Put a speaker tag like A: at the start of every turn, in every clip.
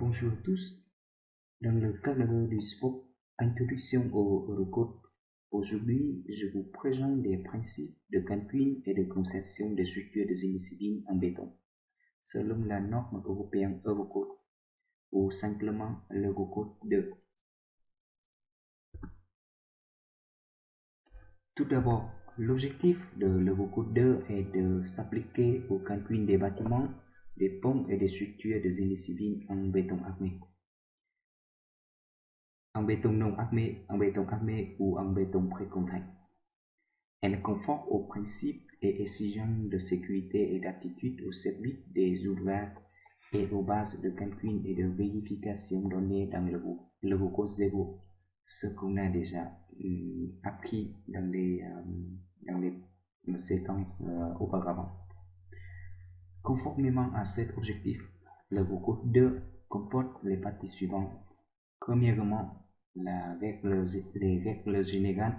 A: Bonjour à tous. Dans le cadre du sport Introduction au Eurocode, aujourd'hui je vous présente des principes de calcul et de conception des structures de génie civil en béton, selon la norme européenne Eurocode, ou simplement l'Eurocode 2. Tout d'abord, l'objectif de l'Eurocode 2 est de s'appliquer au calcul des bâtiments, des ponts et des structures de génie civil en béton armé. En béton non armé, en béton armé ou en béton précontraint. Elle conforme aux principes et exigences de sécurité et d'aptitude au service des ouvrages et aux bases de calcul et de vérification données dans l'Eurocode 0, ce qu'on a déjà appris dans les séquences auparavant. Conformément à cet objectif, l'Eurocode 2 comporte les parties suivantes. Premièrement, les règles générales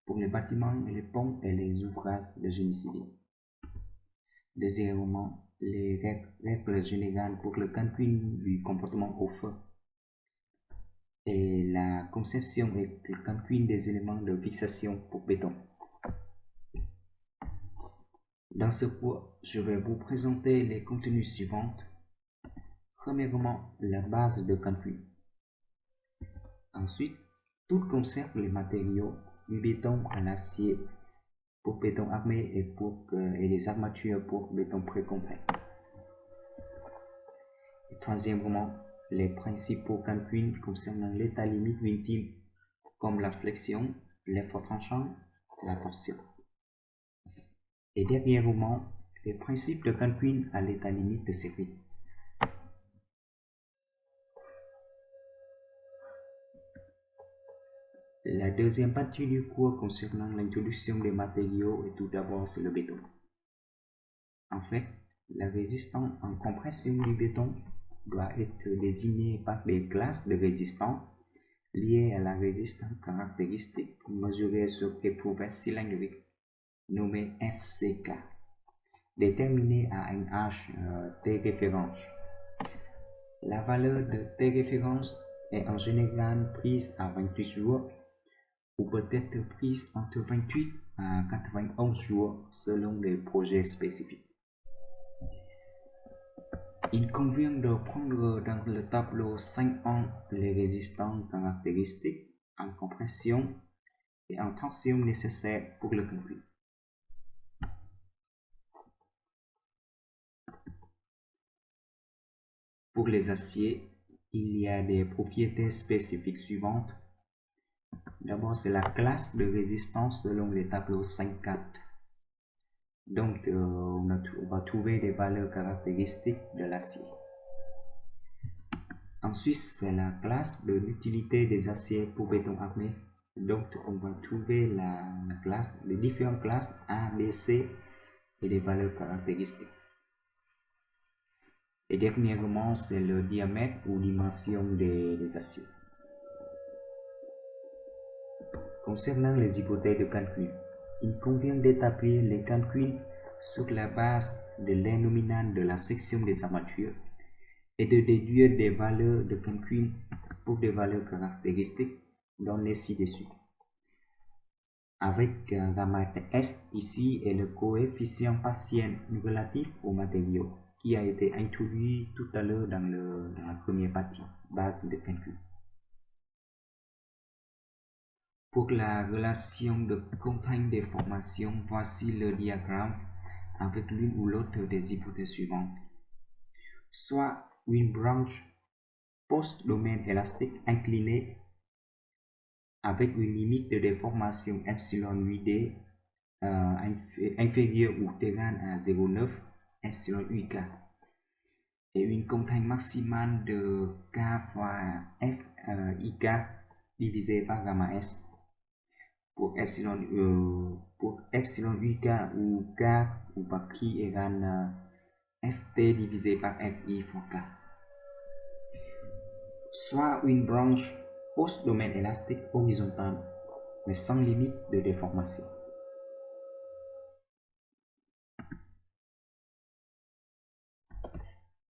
A: pour les bâtiments, les ponts et les ouvrages de génie civil. Deuxièmement, les règles générales pour le calcul du comportement au feu et la conception et le calcul des éléments de fixation pour béton. Dans ce cours, je vais vous présenter les contenus suivants. Premièrement, la base de calcul. Ensuite, tout concerne les matériaux du béton à l'acier pour béton armé et les armatures pour béton précomplet. Troisièmement, les principaux calculs concernant l'état limite ultime comme la flexion, l'effort tranchant, la torsion. Et dernièrement, les principes de calcul à l'état limite de circuit. La deuxième partie du cours concernant l'introduction des matériaux et tout d'abord c'est le béton. En fait, la résistance en compression du béton doit être désignée par des classes de résistance liées à la résistance caractéristique mesurée sur éprouvette cylindrique nommée FCK, déterminée à un H T référence. La valeur de T référence est en général prise à 28 jours ou peut être prise entre 28 à 91 jours selon les projets spécifiques. Il convient de prendre dans le tableau 5 les résistances caractéristiques en compression et en tension nécessaires pour le calcul. Pour les aciers, il y a des propriétés spécifiques suivantes. D'abord, c'est la classe de résistance selon les tableaux 5-4. Donc, on va trouver des valeurs caractéristiques de l'acier. Ensuite, c'est la classe de l'utilité des aciers pour béton armé. Donc, on va trouver les différentes classes A, B, C et les valeurs caractéristiques. Et dernièrement, c'est le diamètre ou dimension des aciers. Concernant les hypothèses de calcul, il convient d'établir les calculs sur la base de l'aire nominale de la section des armatures et de déduire des valeurs de calcul pour des valeurs caractéristiques données ci-dessus. Avec gamma S ici est le coefficient partiel relatif au matériau qui a été introduit tout à l'heure dans la première partie, base de calcul. Pour la relation de contrainte-déformation, voici le diagramme avec l'une ou l'autre des hypothèses suivantes. Soit une branche post-domaine élastique inclinée avec une limite de déformation epsilon 8D inférieure ou égale à 0,9 epsilon 8K et une contrainte maximale de K fois F IK divisé par gamma S. Pour epsilon 8K ou K ou par qui égale Ft divisé par Fi fois K. Soit une branche post-domaine élastique horizontale mais sans limite de déformation.